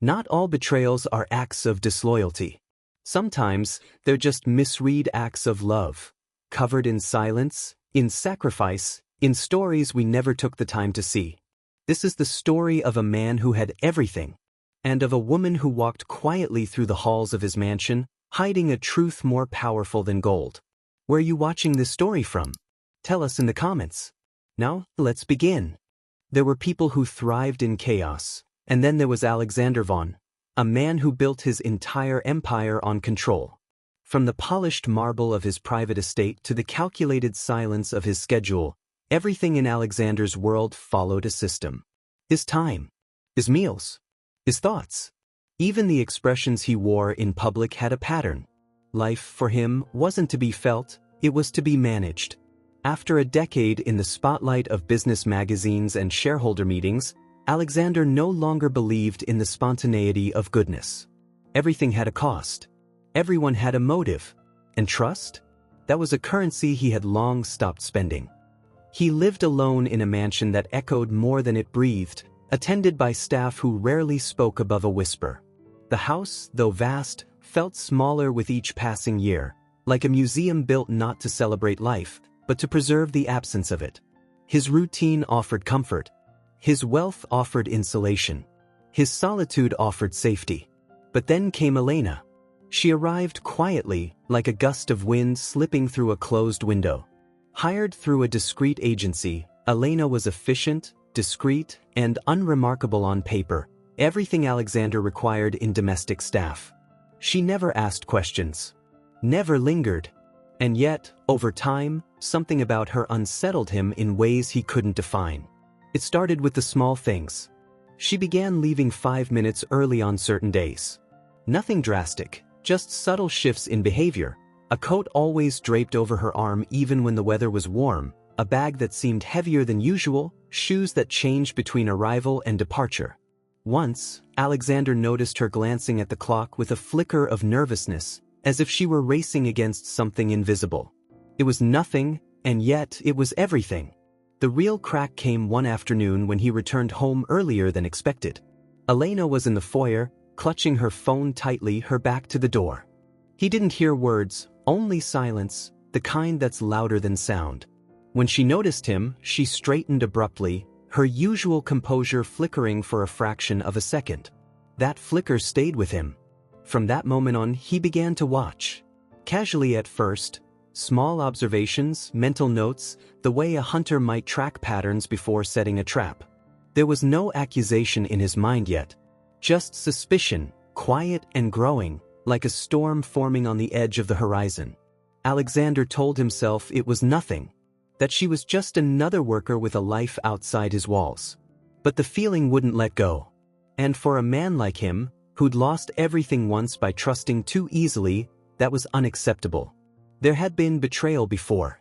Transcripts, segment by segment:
Not all betrayals are acts of disloyalty. Sometimes, they're just misread acts of love, covered in silence, in sacrifice, in stories we never took the time to see. This is the story of a man who had everything, and of a woman who walked quietly through the halls of his mansion, hiding a truth more powerful than gold. Where are you watching this story from? Tell us in the comments. Now, let's begin. There were people who thrived in chaos, and then there was Alexander von, a man who built his entire empire on control. From the polished marble of his private estate to the calculated silence of his schedule, everything in Alexander's world followed a system. His time, his meals, his thoughts. Even the expressions he wore in public had a pattern. Life for him wasn't to be felt, it was to be managed. After a decade in the spotlight of business magazines and shareholder meetings, Alexander no longer believed in the spontaneity of goodness. Everything had a cost. Everyone had a motive. And trust? That was a currency he had long stopped spending. He lived alone in a mansion that echoed more than it breathed, attended by staff who rarely spoke above a whisper. The house, though vast, felt smaller with each passing year, like a museum built not to celebrate life, but to preserve the absence of it. His routine offered comfort. His wealth offered insulation. His solitude offered safety. But then came Elena. She arrived quietly, like a gust of wind slipping through a closed window. Hired through a discreet agency, Elena was efficient, discreet, and unremarkable on paper, everything Alexander required in domestic staff. She never asked questions, never lingered, and yet, over time, something about her unsettled him in ways he couldn't define. It started with the small things. She began leaving 5 minutes early on certain days. Nothing drastic, just subtle shifts in behavior. A coat always draped over her arm even when the weather was warm, a bag that seemed heavier than usual, shoes that changed between arrival and departure. Once, Alexander noticed her glancing at the clock with a flicker of nervousness, as if she were racing against something invisible. It was nothing, and yet it was everything. The real crack came one afternoon when he returned home earlier than expected. Elena was in the foyer, clutching her phone tightly, her back to the door. He didn't hear words, only silence, the kind that's louder than sound. When she noticed him, she straightened abruptly, her usual composure flickering for a fraction of a second. That flicker stayed with him. From that moment on, he began to watch. Casually at first, small observations, mental notes, the way a hunter might track patterns before setting a trap. There was no accusation in his mind yet. Just suspicion, quiet and growing, like a storm forming on the edge of the horizon. Alexander told himself it was nothing, that she was just another worker with a life outside his walls. But the feeling wouldn't let go. And for a man like him, who'd lost everything once by trusting too easily, that was unacceptable. There had been betrayal before.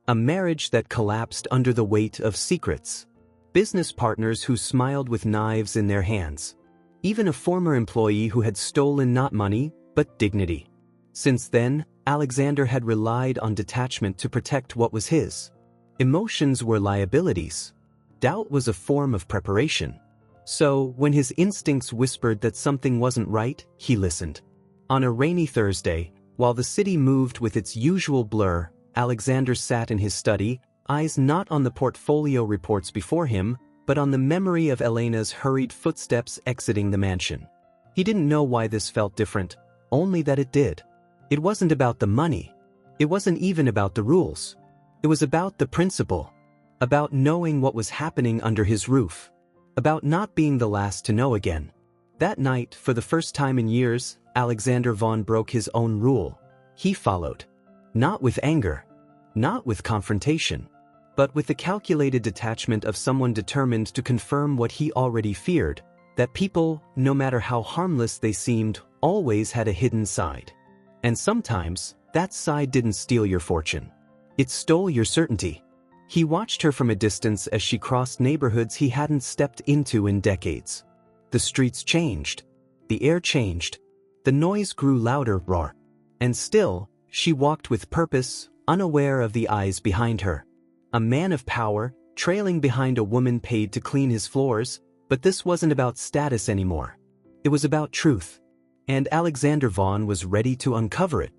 A marriage that collapsed under the weight of secrets. Business partners who smiled with knives in their hands. Even a former employee who had stolen not money, but dignity. Since then, Alexander had relied on detachment to protect what was his. Emotions were liabilities. Doubt was a form of preparation. So, when his instincts whispered that something wasn't right, he listened. On a rainy Thursday, while the city moved with its usual blur, Alexander sat in his study, eyes not on the portfolio reports before him, but on the memory of Elena's hurried footsteps exiting the mansion. He didn't know why this felt different, only that it did. It wasn't about the money. It wasn't even about the rules. It was about the principle. About knowing what was happening under his roof. About not being the last to know again. That night, for the first time in years, Alexander von broke his own rule. He followed. Not with anger. Not with confrontation. But with the calculated detachment of someone determined to confirm what he already feared, that people, no matter how harmless they seemed, always had a hidden side. And sometimes, that side didn't steal your fortune. It stole your certainty. He watched her from a distance as she crossed neighborhoods he hadn't stepped into in decades. The streets changed. The air changed. The noise grew louder, roar. And still, she walked with purpose, unaware of the eyes behind her. A man of power, trailing behind a woman paid to clean his floors, but this wasn't about status anymore. It was about truth. And Alexander Vaughn was ready to uncover it.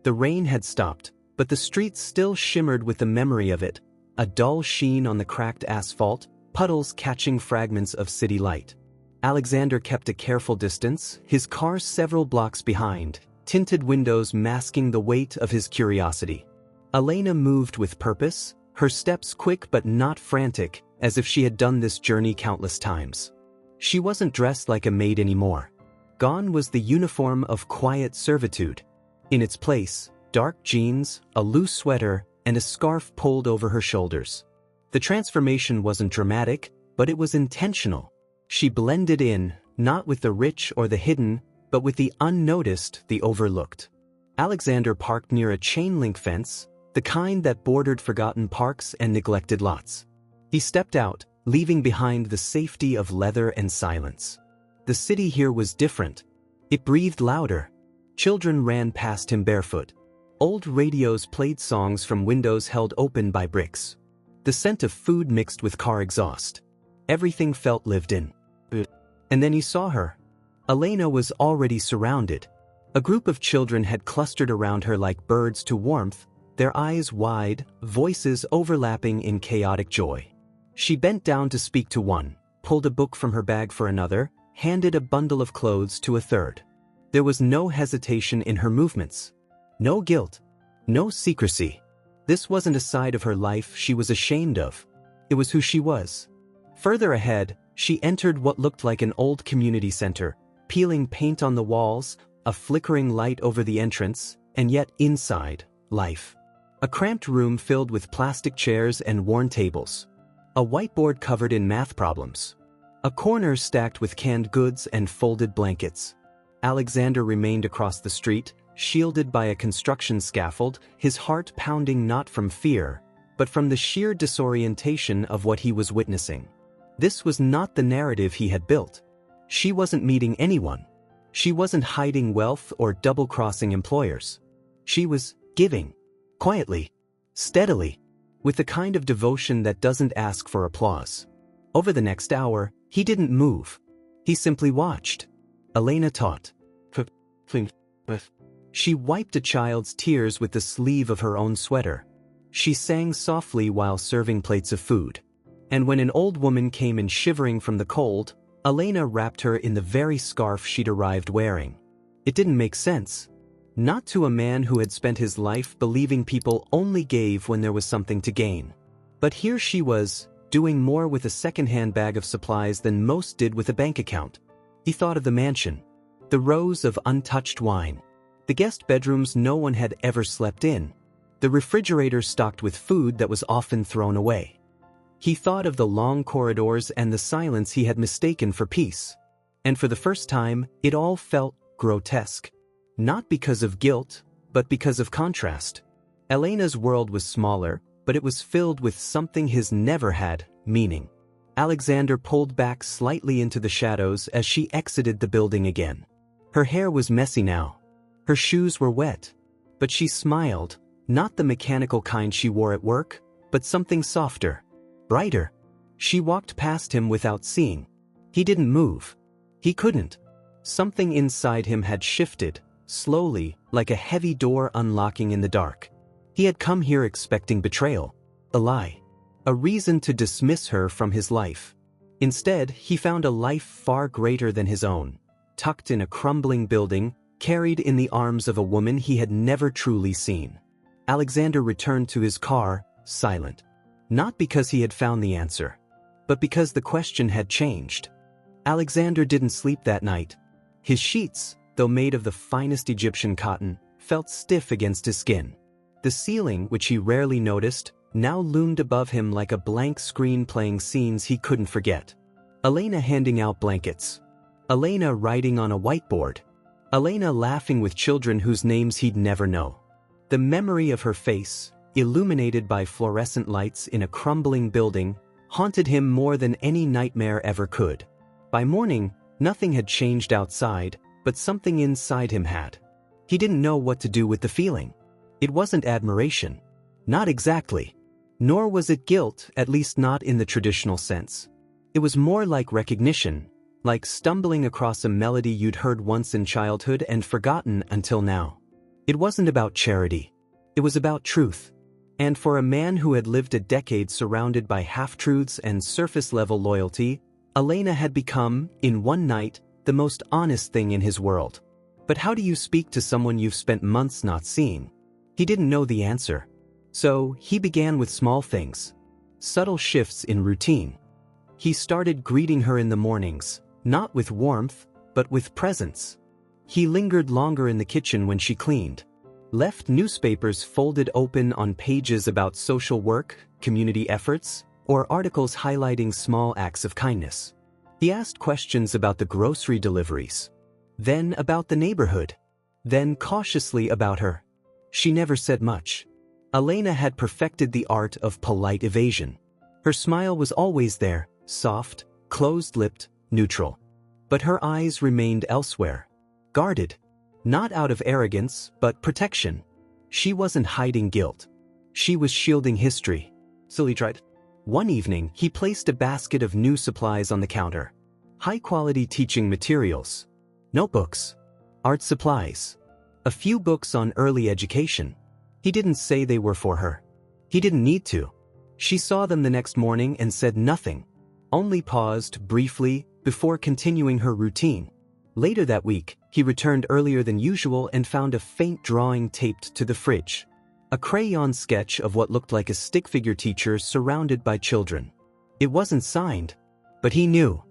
The rain had stopped, but the streets still shimmered with the memory of it, a dull sheen on the cracked asphalt, puddles catching fragments of city light. Alexander kept a careful distance, his car several blocks behind, tinted windows masking the weight of his curiosity. Elena moved with purpose, her steps quick but not frantic, as if she had done this journey countless times. She wasn't dressed like a maid anymore. Gone was the uniform of quiet servitude. In its place, dark jeans, a loose sweater, and a scarf pulled over her shoulders. The transformation wasn't dramatic, but it was intentional. She blended in, not with the rich or the hidden, but with the unnoticed, the overlooked. Alexander parked near a chain-link fence, the kind that bordered forgotten parks and neglected lots. He stepped out, leaving behind the safety of leather and silence. The city here was different. It breathed louder. Children ran past him barefoot. Old radios played songs from windows held open by bricks. The scent of food mixed with car exhaust. Everything felt lived in. And then he saw her. Elena was already surrounded. A group of children had clustered around her like birds to warmth, their eyes wide, voices overlapping in chaotic joy. She bent down to speak to one, pulled a book from her bag for another, handed a bundle of clothes to a third. There was no hesitation in her movements. No guilt. No secrecy. This wasn't a side of her life she was ashamed of. It was who she was. Further ahead, she entered what looked like an old community center, peeling paint on the walls, a flickering light over the entrance, and yet inside, life. A cramped room filled with plastic chairs and worn tables. A whiteboard covered in math problems. A corner stacked with canned goods and folded blankets. Alexander remained across the street, shielded by a construction scaffold, his heart pounding not from fear, but from the sheer disorientation of what he was witnessing. This was not the narrative he had built. She wasn't meeting anyone. She wasn't hiding wealth or double-crossing employers. She was giving. Quietly. Steadily. With the kind of devotion that doesn't ask for applause. Over the next hour, he didn't move. He simply watched. Elena taught. She wiped a child's tears with the sleeve of her own sweater. She sang softly while serving plates of food. And when an old woman came in shivering from the cold, Elena wrapped her in the very scarf she'd arrived wearing. It didn't make sense. Not to a man who had spent his life believing people only gave when there was something to gain. But here she was, doing more with a second-hand bag of supplies than most did with a bank account. He thought of the mansion. The rows of untouched wine. The guest bedrooms no one had ever slept in. The refrigerator stocked with food that was often thrown away. He thought of the long corridors and the silence he had mistaken for peace. And for the first time, it all felt grotesque. Not because of guilt, but because of contrast. Elena's world was smaller, but it was filled with something his never had, meaning. Alexander pulled back slightly into the shadows as she exited the building again. Her hair was messy now. Her shoes were wet. But she smiled, not the mechanical kind she wore at work, but something softer, brighter. She walked past him without seeing. He didn't move. He couldn't. Something inside him had shifted, slowly, like a heavy door unlocking in the dark. He had come here expecting betrayal, a lie, a reason to dismiss her from his life. Instead, he found a life far greater than his own, tucked in a crumbling building, carried in the arms of a woman he had never truly seen. Alexander returned to his car, silent. Not because he had found the answer, but because the question had changed. Alexander didn't sleep that night. His sheets, though made of the finest Egyptian cotton, felt stiff against his skin. The ceiling, which he rarely noticed, now loomed above him like a blank screen playing scenes he couldn't forget. Elena handing out blankets. Elena writing on a whiteboard. Elena laughing with children whose names he'd never know. The memory of her face, illuminated by fluorescent lights in a crumbling building, haunted him more than any nightmare ever could. By morning, nothing had changed outside, but something inside him had. He didn't know what to do with the feeling. It wasn't admiration. Not exactly. Nor was it guilt, at least not in the traditional sense. It was more like recognition, like stumbling across a melody you'd heard once in childhood and forgotten until now. It wasn't about charity. It was about truth. And for a man who had lived a decade surrounded by half-truths and surface-level loyalty, Elena had become, in one night, the most honest thing in his world. But how do you speak to someone you've spent months not seeing? He didn't know the answer. So, he began with small things. Subtle shifts in routine. He started greeting her in the mornings, not with warmth, but with presence. He lingered longer in the kitchen when she cleaned. Left newspapers folded open on pages about social work, community efforts, or articles highlighting small acts of kindness. He asked questions about the grocery deliveries. Then about the neighborhood. Then cautiously about her. She never said much. Elena had perfected the art of polite evasion. Her smile was always there, soft, closed-lipped, neutral. But her eyes remained elsewhere. Guarded. Not out of arrogance, but protection. She wasn't hiding guilt. She was shielding history. So he tried. One evening, he placed a basket of new supplies on the counter. High-quality teaching materials. Notebooks. Art supplies. A few books on early education. He didn't say they were for her. He didn't need to. She saw them the next morning and said nothing. Only paused, briefly, before continuing her routine. Later that week, he returned earlier than usual and found a faint drawing taped to the fridge. A crayon sketch of what looked like a stick figure teacher surrounded by children. It wasn't signed, but he knew.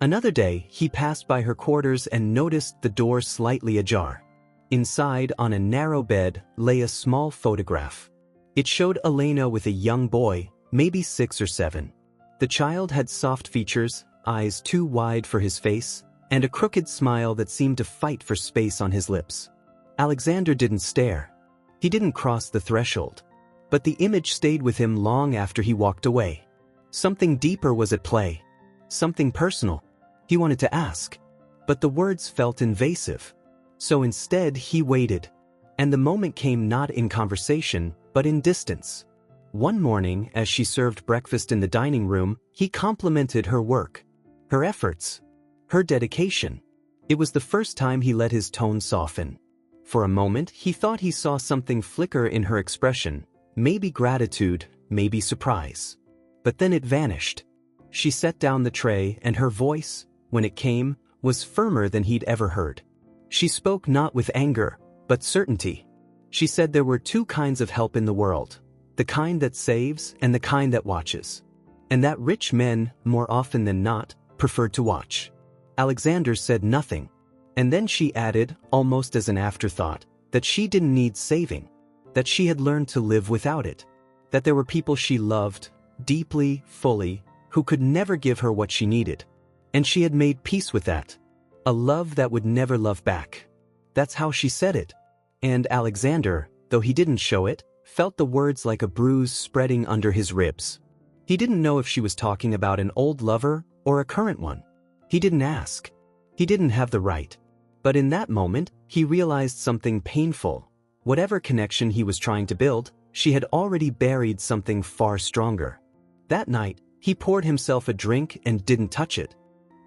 Another day, he passed by her quarters and noticed the door slightly ajar. Inside, on a narrow bed, lay a small photograph. It showed Elena with a young boy, maybe 6 or 7. The child had soft features, eyes too wide for his face, and a crooked smile that seemed to fight for space on his lips. Alexander didn't stare. He didn't cross the threshold. But the image stayed with him long after he walked away. Something deeper was at play. Something personal. He wanted to ask. But the words felt invasive. So instead he waited. And the moment came not in conversation, but in distance. One morning, as she served breakfast in the dining room, he complimented her work. Her efforts. Her dedication. It was the first time he let his tone soften. For a moment, he thought he saw something flicker in her expression, maybe gratitude, maybe surprise. But then it vanished. She set down the tray and her voice, when it came, was firmer than he'd ever heard. She spoke not with anger, but certainty. She said there were 2 kinds of help in the world, the kind that saves and the kind that watches. And that rich men, more often than not, preferred to watch. Alexander said nothing. And then she added, almost as an afterthought, that she didn't need saving, that she had learned to live without it, that there were people she loved, deeply, fully, who could never give her what she needed. And she had made peace with that. A love that would never love back. That's how she said it. And Alexander, though he didn't show it, felt the words like a bruise spreading under his ribs. He didn't know if she was talking about an old lover or a current one. He didn't ask. He didn't have the right. But in that moment, he realized something painful. Whatever connection he was trying to build, she had already buried something far stronger. That night, he poured himself a drink and didn't touch it.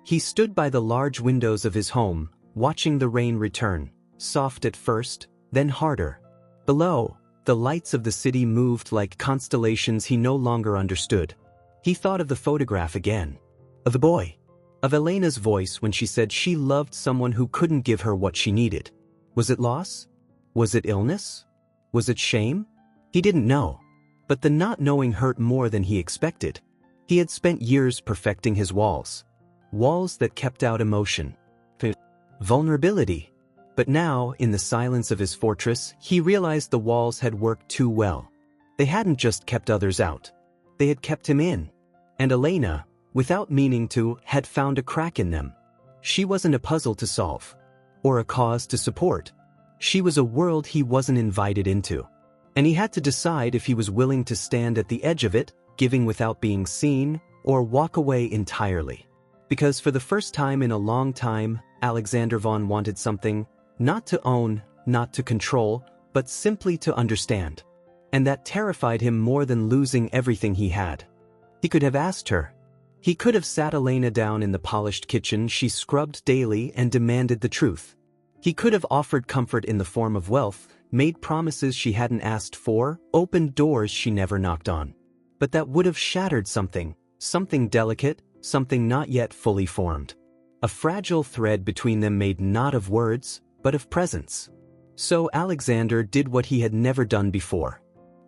He stood by the large windows of his home, watching the rain return, soft at first, then harder. Below, the lights of the city moved like constellations he no longer understood. He thought of the photograph again. Of the boy. Of Elena's voice when she said she loved someone who couldn't give her what she needed. Was it loss? Was it illness? Was it shame? He didn't know. But the not knowing hurt more than he expected. He had spent years perfecting his walls. Walls that kept out emotion. Vulnerability. But now, in the silence of his fortress, he realized the walls had worked too well. They hadn't just kept others out. They had kept him in. And Elena, without meaning to, had found a crack in them. She wasn't a puzzle to solve. Or a cause to support. She was a world he wasn't invited into. And he had to decide if he was willing to stand at the edge of it, giving without being seen, or walk away entirely. Because for the first time in a long time, Alexander Vaughn wanted something, not to own, not to control, but simply to understand. And that terrified him more than losing everything he had. He could have asked her. He could have sat Elena down in the polished kitchen she scrubbed daily and demanded the truth. He could have offered comfort in the form of wealth, made promises she hadn't asked for, opened doors she never knocked on. But that would have shattered something delicate, something not yet fully formed. A fragile thread between them made not of words, but of presence. So Alexander did what he had never done before.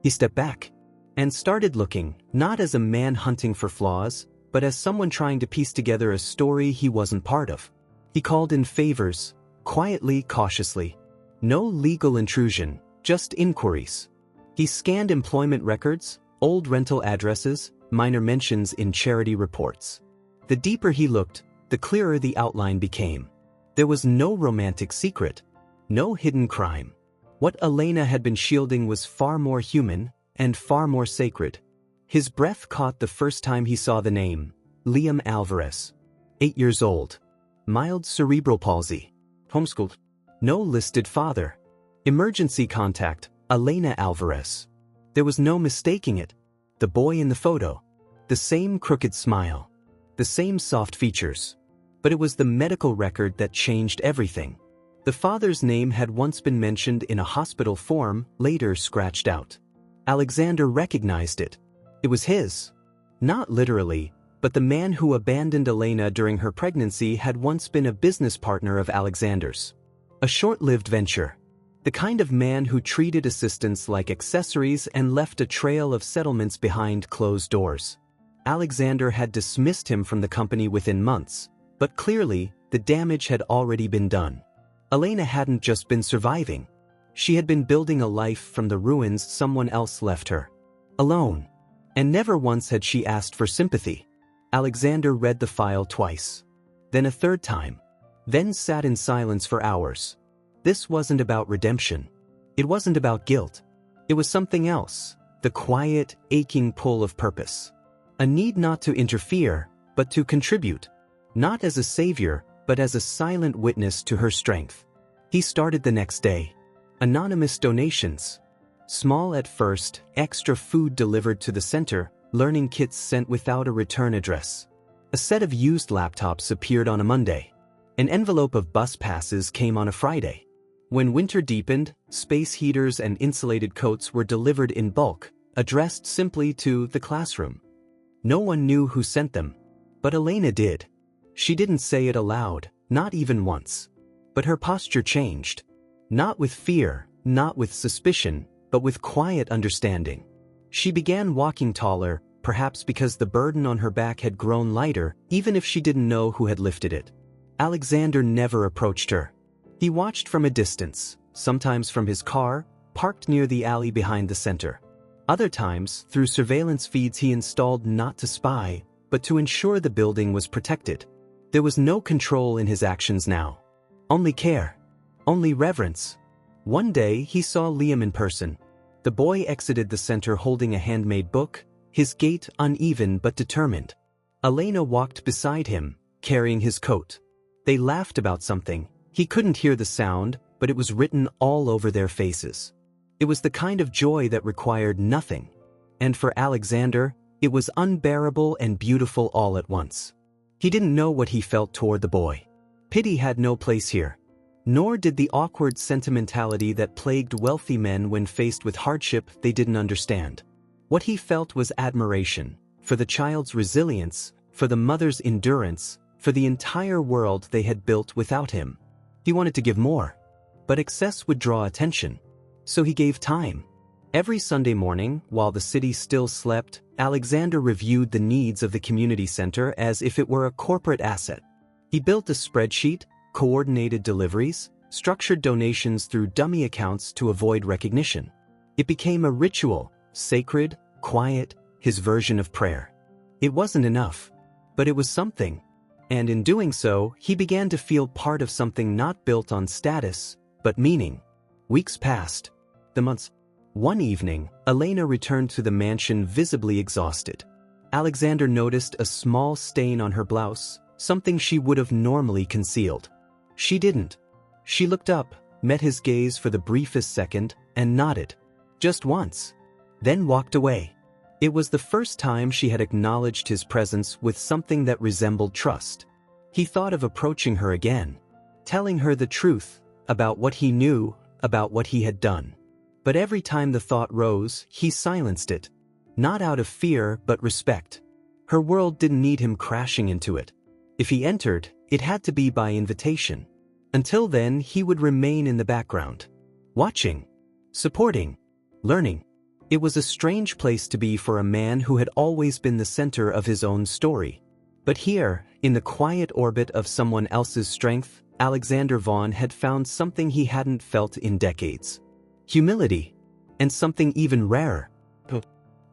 He stepped back and started looking, not as a man hunting for flaws, but as someone trying to piece together a story he wasn't part of. He called in favors, quietly, cautiously. No legal intrusion, just inquiries. He scanned employment records, old rental addresses, minor mentions in charity reports. The deeper he looked, the clearer the outline became. There was no romantic secret, no hidden crime. What Elena had been shielding was far more human and far more sacred. His breath caught the first time he saw the name, Liam Alvarez. 8 years old. Mild cerebral palsy. Homeschooled. No listed father. Emergency contact, Elena Alvarez. There was no mistaking it. The boy in the photo. The same crooked smile. The same soft features. But it was the medical record that changed everything. The father's name had once been mentioned in a hospital form, later scratched out. Alexander recognized it. It was his. Not literally, but the man who abandoned Elena during her pregnancy had once been a business partner of Alexander's. A short-lived venture. The kind of man who treated assistants like accessories and left a trail of settlements behind closed doors. Alexander had dismissed him from the company within months, but clearly, the damage had already been done. Elena hadn't just been surviving. She had been building a life from the ruins someone else left her. Alone. And never once had she asked for sympathy. Alexander read the file twice. Then a third time. Then sat in silence for hours. This wasn't about redemption. It wasn't about guilt. It was something else. The quiet, aching pull of purpose. A need not to interfere, but to contribute. Not as a savior, but as a silent witness to her strength. He started the next day. Anonymous donations. Small at first, extra food delivered to the center, learning kits sent without a return address. A set of used laptops appeared on a Monday. An envelope of bus passes came on a Friday. When winter deepened, space heaters and insulated coats were delivered in bulk, addressed simply to the classroom. No one knew who sent them. But Elena did. She didn't say it aloud, not even once. But her posture changed. Not with fear, not with suspicion, but with quiet understanding. She began walking taller, perhaps because the burden on her back had grown lighter, even if she didn't know who had lifted it. Alexander never approached her. He watched from a distance, sometimes from his car, parked near the alley behind the center. Other times, through surveillance feeds he installed not to spy, but to ensure the building was protected. There was no control in his actions now. Only care. Only reverence. One day he saw Liam in person. The boy exited the center holding a handmade book, his gait uneven but determined. Elena walked beside him, carrying his coat. They laughed about something. He couldn't hear the sound, but it was written all over their faces. It was the kind of joy that required nothing. And for Alexander, it was unbearable and beautiful all at once. He didn't know what he felt toward the boy. Pity had no place here. Nor did the awkward sentimentality that plagued wealthy men when faced with hardship they didn't understand. What he felt was admiration, for the child's resilience, for the mother's endurance, for the entire world they had built without him. He wanted to give more. But excess would draw attention. So he gave time. Every Sunday morning, while the city still slept, Alexander reviewed the needs of the community center as if it were a corporate asset. He built a spreadsheet, coordinated deliveries, structured donations through dummy accounts to avoid recognition. It became a ritual, sacred, quiet, his version of prayer. It wasn't enough, but it was something. And in doing so, he began to feel part of something not built on status, but meaning. Weeks passed. The months. One evening, Elena returned to the mansion visibly exhausted. Alexander noticed a small stain on her blouse, something she would have normally concealed. She didn't. She looked up, met his gaze for the briefest second, and nodded. Just once. Then walked away. It was the first time she had acknowledged his presence with something that resembled trust. He thought of approaching her again, telling her the truth about what he knew, about what he had done. But every time the thought rose, he silenced it. Not out of fear, but respect. Her world didn't need him crashing into it. If he entered, it had to be by invitation. Until then, he would remain in the background. Watching. Supporting. Learning. It was a strange place to be for a man who had always been the center of his own story. But here, in the quiet orbit of someone else's strength, Alexander Vaughn had found something he hadn't felt in decades. Humility. And something even rarer.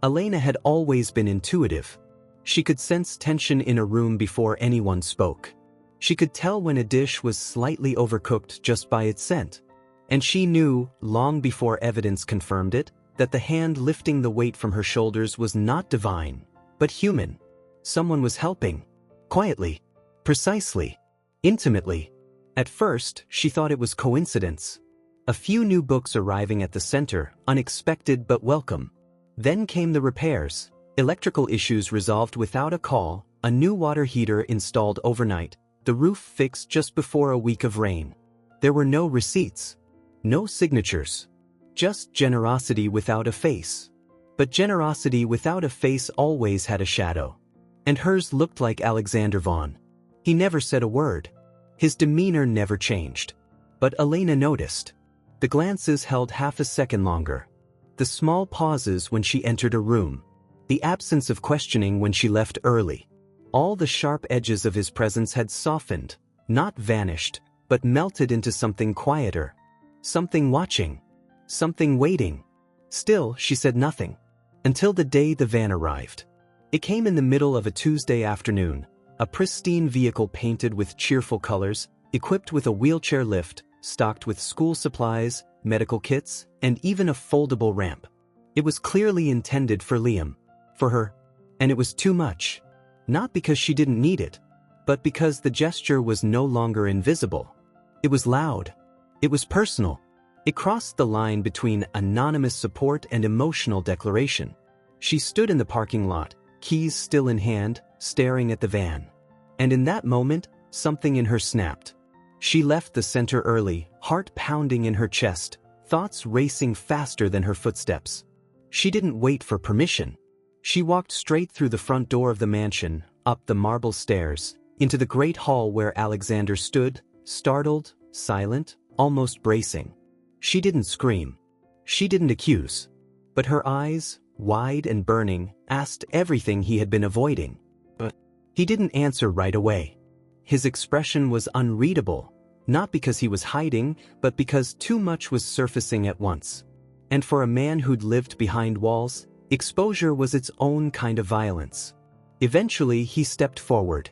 Elena had always been intuitive. She could sense tension in a room before anyone spoke. She could tell when a dish was slightly overcooked just by its scent. And she knew, long before evidence confirmed it, that the hand lifting the weight from her shoulders was not divine, but human. Someone was helping. Quietly. Precisely. Intimately. At first, she thought it was coincidence. A few new books arriving at the center, unexpected but welcome. Then came the repairs, electrical issues resolved without a call, a new water heater installed overnight, the roof fixed just before a week of rain. There were no receipts. No signatures. Just generosity without a face. But generosity without a face always had a shadow. And hers looked like Alexander Vaughn. He never said a word. His demeanor never changed. But Elena noticed. The glances held half a second longer. The small pauses when she entered a room. The absence of questioning when she left early. All the sharp edges of his presence had softened, not vanished, but melted into something quieter. Something watching. Something waiting. Still, she said nothing. Until the day the van arrived. It came in the middle of a Tuesday afternoon. A pristine vehicle painted with cheerful colors, equipped with a wheelchair lift, stocked with school supplies, medical kits, and even a foldable ramp. It was clearly intended for Liam. For her. And it was too much. Not because she didn't need it, but because the gesture was no longer invisible. It was loud. It was personal. It crossed the line between anonymous support and emotional declaration. She stood in the parking lot, keys still in hand, staring at the van. And in that moment, something in her snapped. She left the center early, heart pounding in her chest, thoughts racing faster than her footsteps. She didn't wait for permission. She walked straight through the front door of the mansion, up the marble stairs, into the great hall where Alexander stood, startled, silent, almost bracing. She didn't scream. She didn't accuse. But her eyes, wide and burning, asked everything he had been avoiding. But he didn't answer right away. His expression was unreadable, not because he was hiding, but because too much was surfacing at once. And for a man who'd lived behind walls, exposure was its own kind of violence. Eventually, he stepped forward.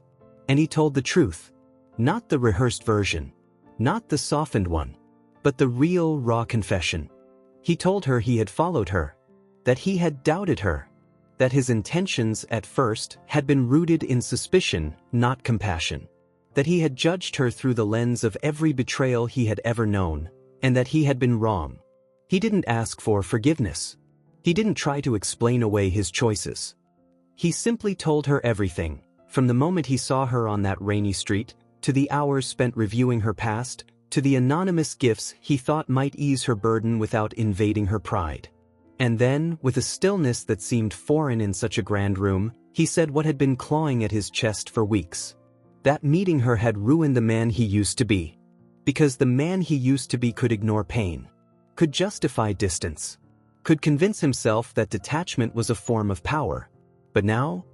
And he told the truth. Not the rehearsed version. Not the softened one. But the real, raw confession. He told her he had followed her. That he had doubted her. That his intentions, at first, had been rooted in suspicion, not compassion. That he had judged her through the lens of every betrayal he had ever known, and that he had been wrong. He didn't ask for forgiveness. He didn't try to explain away his choices. He simply told her everything, from the moment he saw her on that rainy street, to the hours spent reviewing her past, to the anonymous gifts he thought might ease her burden without invading her pride. And then, with a stillness that seemed foreign in such a grand room, he said what had been clawing at his chest for weeks. That meeting her had ruined the man he used to be. Because the man he used to be could ignore pain. Could justify distance. Could convince himself that detachment was a form of power. But now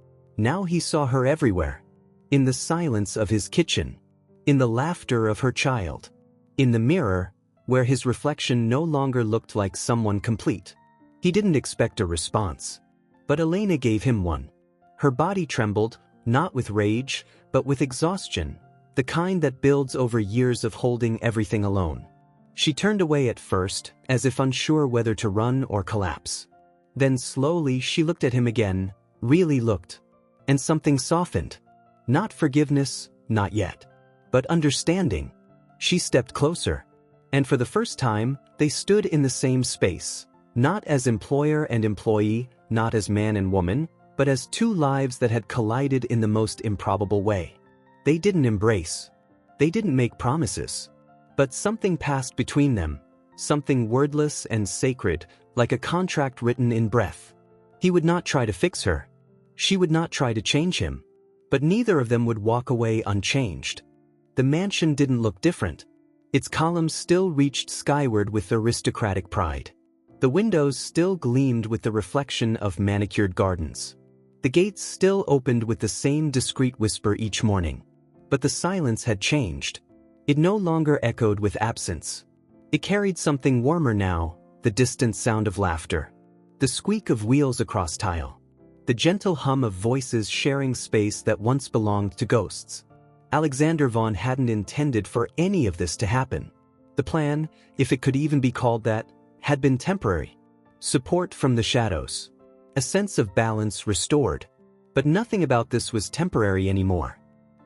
he saw her everywhere. In the silence of his kitchen. In the laughter of her child. In the mirror, where his reflection no longer looked like someone complete. He didn't expect a response. But Elena gave him one. Her body trembled, not with rage, but with exhaustion, the kind that builds over years of holding everything alone. She turned away at first, as if unsure whether to run or collapse. Then slowly she looked at him again, really looked. And something softened. Not forgiveness, not yet. But understanding. She stepped closer. And for the first time, they stood in the same space. Not as employer and employee, not as man and woman, but as two lives that had collided in the most improbable way. They didn't embrace. They didn't make promises. But something passed between them, something wordless and sacred, like a contract written in breath. He would not try to fix her. She would not try to change him. But neither of them would walk away unchanged. The mansion didn't look different. Its columns still reached skyward with aristocratic pride. The windows still gleamed with the reflection of manicured gardens. The gates still opened with the same discreet whisper each morning. But the silence had changed. It no longer echoed with absence. It carried something warmer now, the distant sound of laughter. The squeak of wheels across tile. The gentle hum of voices sharing space that once belonged to ghosts. Alexander Vaughn hadn't intended for any of this to happen. The plan, if it could even be called that, had been temporary. Support from the shadows. A sense of balance restored. But nothing about this was temporary anymore.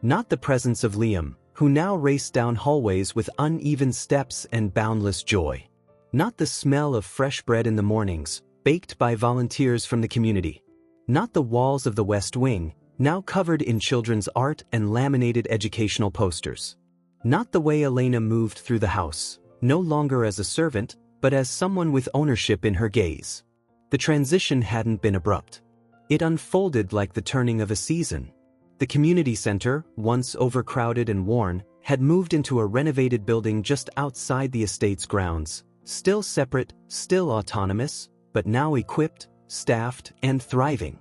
Not the presence of Liam, who now raced down hallways with uneven steps and boundless joy. Not the smell of fresh bread in the mornings, baked by volunteers from the community. Not the walls of the West Wing, now covered in children's art and laminated educational posters. Not the way Elena moved through the house, no longer as a servant, but as someone with ownership in her gaze. The transition hadn't been abrupt. It unfolded like the turning of a season. The community center, once overcrowded and worn, had moved into a renovated building just outside the estate's grounds, still separate, still autonomous, but now equipped, staffed, and thriving.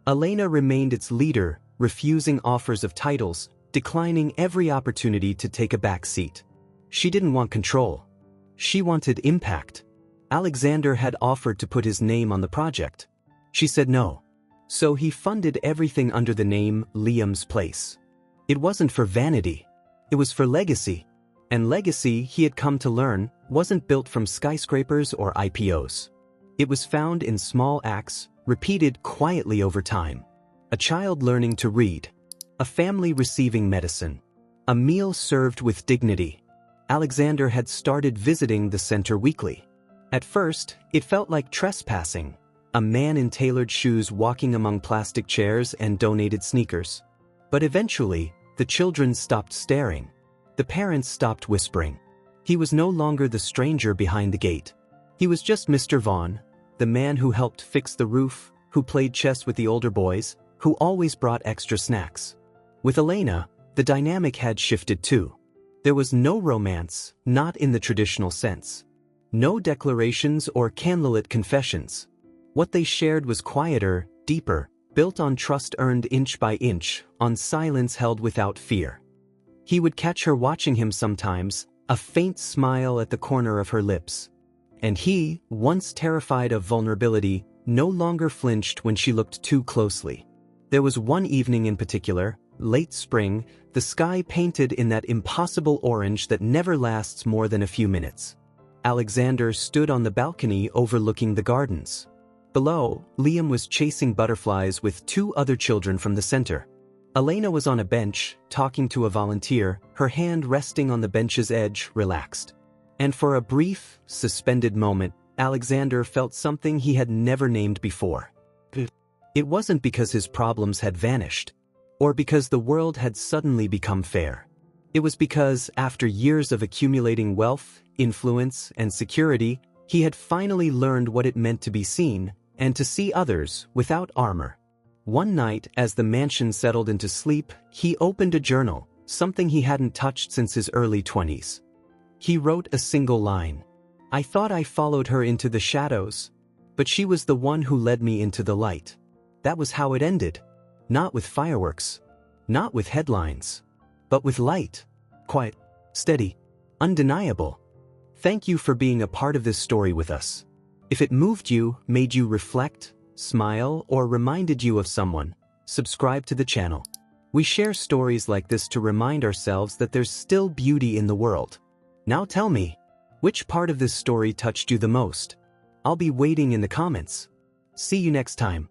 Elena remained its leader, refusing offers of titles, declining every opportunity to take a back seat. She didn't want control. She wanted impact. Alexander had offered to put his name on the project. She said no. So he funded everything under the name Liam's Place. It wasn't for vanity. It was for legacy. And legacy, he had come to learn, wasn't built from skyscrapers or IPOs. It was found in small acts, repeated quietly over time. A child learning to read. A family receiving medicine. A meal served with dignity. Alexander had started visiting the center weekly. At first, it felt like trespassing. A man in tailored shoes walking among plastic chairs and donated sneakers. But eventually, the children stopped staring. The parents stopped whispering. He was no longer the stranger behind the gate. He was just Mr. Vaughn, the man who helped fix the roof, who played chess with the older boys, who always brought extra snacks. With Elena, the dynamic had shifted too. There was no romance, not in the traditional sense. No declarations or candlelit confessions. What they shared was quieter, deeper, built on trust earned inch by inch, on silence held without fear. He would catch her watching him sometimes, a faint smile at the corner of her lips. And he, once terrified of vulnerability, no longer flinched when she looked too closely. There was one evening in particular, late spring, the sky painted in that impossible orange that never lasts more than a few minutes. Alexander stood on the balcony overlooking the gardens. Below, Liam was chasing butterflies with two other children from the center. Elena was on a bench, talking to a volunteer, her hand resting on the bench's edge, relaxed. And for a brief, suspended moment, Alexander felt something he had never named before. It wasn't because his problems had vanished, or because the world had suddenly become fair. It was because, after years of accumulating wealth, influence, and security, he had finally learned what it meant to be seen, and to see others without armor. One night, as the mansion settled into sleep, he opened a journal, something he hadn't touched since his early 20s. He wrote a single line. "I thought I followed her into the shadows, but she was the one who led me into the light." That was how it ended. Not with fireworks. Not with headlines. But with light. Quiet. Steady. Undeniable. Thank you for being a part of this story with us. If it moved you, made you reflect, smile, or reminded you of someone, subscribe to the channel. We share stories like this to remind ourselves that there's still beauty in the world. Now tell me, which part of this story touched you the most? I'll be waiting in the comments. See you next time.